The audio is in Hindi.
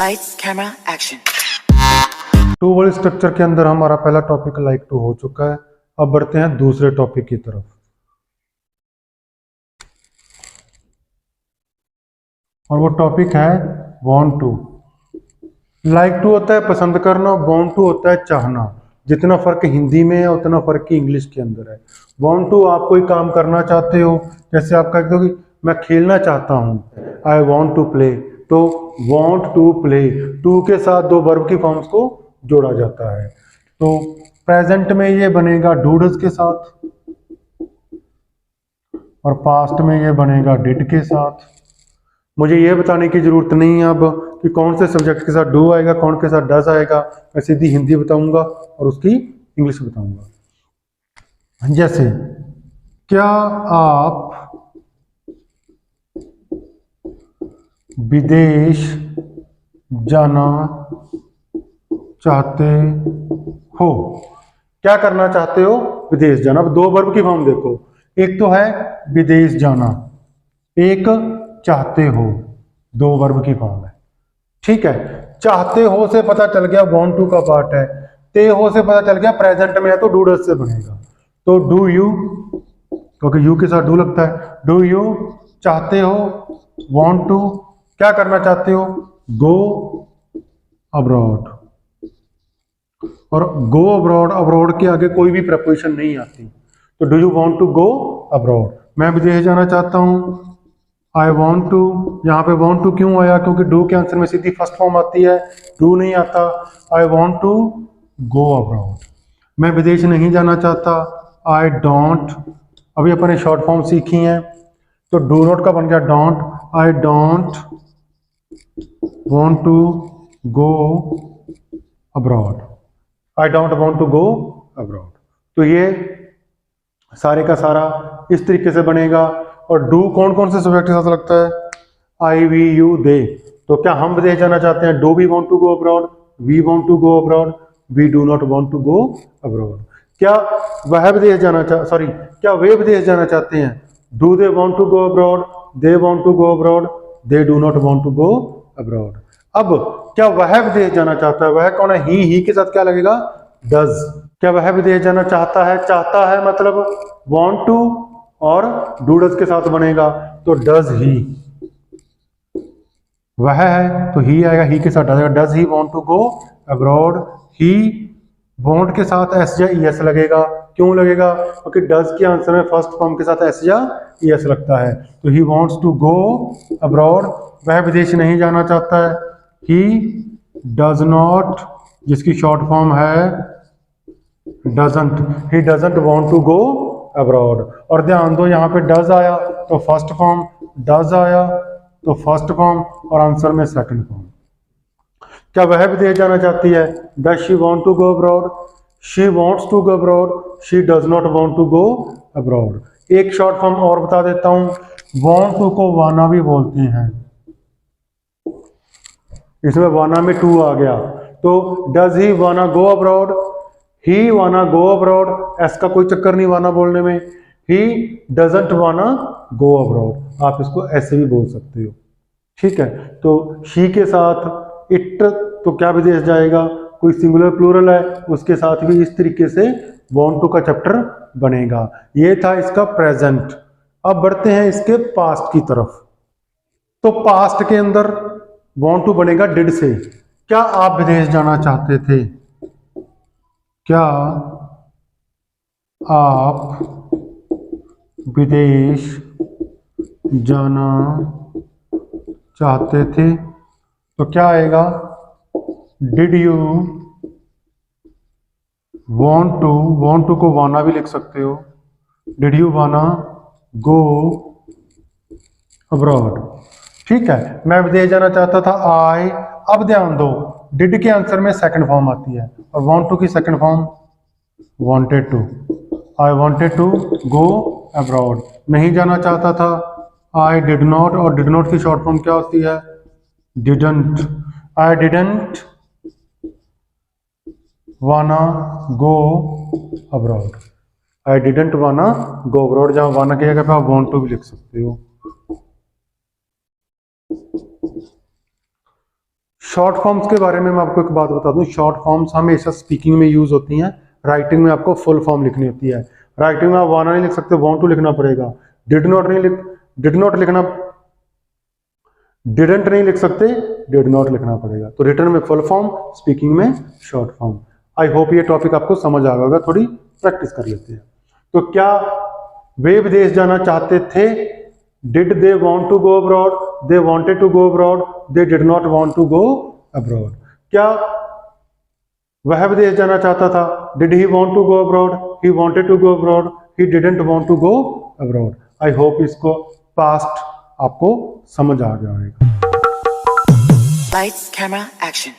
Lights, camera, action. Two word structure के अंदर हमारा पहला टॉपिक लाइक टू हो चुका है। अब बढ़ते हैं दूसरे टॉपिक की तरफ। और वो टॉपिक है वांट टू। लाइक टू होता है पसंद करना, वांट टू होता है चाहना। जितना फर्क हिंदी में है उतना फर्क की इंग्लिश के अंदर है। वांट टू आप कोई काम करना चाहते हो, जैसे आप कहते हो कि मैं खेलना चाहता हूं, आई वांट टू प्ले, तो वांट टू प्ले टू के साथ दो वर्ब की फॉर्म्स को जोड़ा जाता है। तो प्रेजेंट में ये बनेगा डूडस के साथ और पास्ट में ये बनेगा डिड के साथ। मुझे ये बताने की जरूरत नहीं है अब कि कौन से सब्जेक्ट के साथ डू आएगा, कौन के साथ डज आएगा। मैं सीधी हिंदी बताऊंगा और उसकी इंग्लिश बताऊंगा। जैसे क्या आप विदेश जाना चाहते हो? क्या करना चाहते हो? विदेश जाना। अब दो वर्ब की फॉर्म देखो, एक तो है विदेश जाना, एक चाहते हो। दो वर्ब की फॉर्म है, ठीक है। चाहते हो से पता चल गया वांट टू का पार्ट है, ते हो से पता चल गया प्रेजेंट में है तो डू डज से बनेगा। तो डू यू, क्योंकि यू के साथ डू लगता है, डू यू चाहते हो, वांट टू क्या करना चाहते हो, गो अब्रॉड। और गो अब्रॉड, अब्रॉड के आगे कोई भी प्रपोजिशन नहीं आती। तो do you want to go abroad, मैं विदेश जाना चाहता हूं, आई वॉन्ट टू। यहाँ पे वॉन्ट टू क्यों आया? क्योंकि डू के आंसर में सीधी फर्स्ट फॉर्म आती है, डू नहीं आता। I want to go abroad. मैं विदेश नहीं जाना चाहता, आई डोंट। अभी अपने शॉर्ट फॉर्म सीखी हैं, तो डू नॉट का बन गया don't. I don't want to go abroad, I don't want to go abroad. तो ये सारे का सारा इस तरीके से बनेगा। और डू कौन कौन से सब्जेक्ट के साथ लगता है? I, we, you, they. तो क्या हम विदेश जाना चाहते हैं? Do we want to go abroad, we want to go abroad, we do not want to go abroad. क्या वह विदेश जाना क्या वे विदेश जाना चाहते हैं? Do they want to go abroad, they want to go abroad, they do not want to go abroad. अब क्या वह विदेश जाना चाहता है? वह कौन है? ही के साथ क्या लगेगा? डज। क्या वह विदेश जाना चाहता है? चाहता है मतलब वांट टू और डू डज के साथ बनेगा, तो डज ही। वह है तो ही आएगा, ही के साथ आएगा। Does he want to go abroad. He want के साथ एस या ई एस लगेगा। क्यों लगेगा? क्योंकि डज के आंसर में फर्स्ट फॉर्म के साथ एस या ई एस लगता है। तो he wants to go abroad, वह विदेश नहीं जाना चाहता है। ही डज नॉट, जिसकी शॉर्ट फॉर्म है doesn't, he doesn't want to go abroad. और ध्यान दो यहाँ पे डज आया तो फर्स्ट फॉर्म, डज आया तो फर्स्ट फॉर्म और आंसर में सेकंड फॉर्म। क्या वह विदेश जाना चाहती है? Does she want to go abroad, she wants to go abroad, she does not want to go abroad. एक शॉर्ट फॉर्म और बता देता हूं, वांट टू को वाना भी बोलते हैं। इसमें वाना में टू आ गया, तो डज ही वाना गो अब्रॉड, ही वाना गो अब्रॉड, एस का कोई चक्कर नहीं वाना बोलने में। ही डजंट वाना गो अब्रॉड, आप इसको ऐसे भी बोल सकते हो, ठीक है। तो शी के साथ इट, तो क्या विदेश जाएगा? कोई सिंगुलर प्लूरल है उसके साथ भी इस तरीके से वांट टू का चैप्टर बनेगा। ये था इसका प्रेजेंट। अब बढ़ते हैं इसके पास्ट की तरफ। तो पास्ट के अंदर वांट टू बनेगा डिड से। क्या आप विदेश जाना चाहते थे? क्या आप विदेश जाना चाहते थे? तो क्या आएगा? डिड यू वांट टू को वाना भी लिख सकते हो। Did you wanna go abroad, ठीक है। मैं विदेश जाना चाहता था, आई। अब ध्यान दो, डिड के आंसर में सेकंड फॉर्म आती है और वांट टू की second form wanted to. I wanted to go abroad. नहीं जाना चाहता था, आई डिड नॉट, और डिड नॉट की शॉर्ट फॉर्म क्या होती है? डिडंट। आई डिडंट वाना गो अब्रॉड, आई डिडंट वाना गो अब्रॉड। जहां वाना की जगह पे आप वांट टू भी लिख सकते हो। शॉर्ट फॉर्म्स के बारे में मैं आपको एक बात बता दूं, शॉर्ट फॉर्म्स हमेशा स्पीकिंग में यूज होती हैं, राइटिंग में आपको फुल फॉर्म लिखनी होती है। राइटिंग में आप वाना नहीं लिख सकते, वांट टू लिखना पड़ेगा। डिड नॉट लिखना, डिडंट नहीं लिख सकते, डिड नॉट लिखना पड़ेगा। तो रिटन में फुल फॉर्म, स्पीकिंग में शॉर्ट फॉर्म। आई होप ये टॉपिक आपको समझ आ गया, थोड़ी प्रैक्टिस कर लेते हैं। तो क्या वे विदेश जाना चाहते थे? Did they want to go abroad? They wanted to go abroad? They did not want to go abroad. क्या वह विदेश जाना चाहता था? Did he want to go abroad? He wanted to go abroad? He didn't want to go abroad. I hope इसको पास्ट आपको समझ आ गया होगा। Lights, camera, action.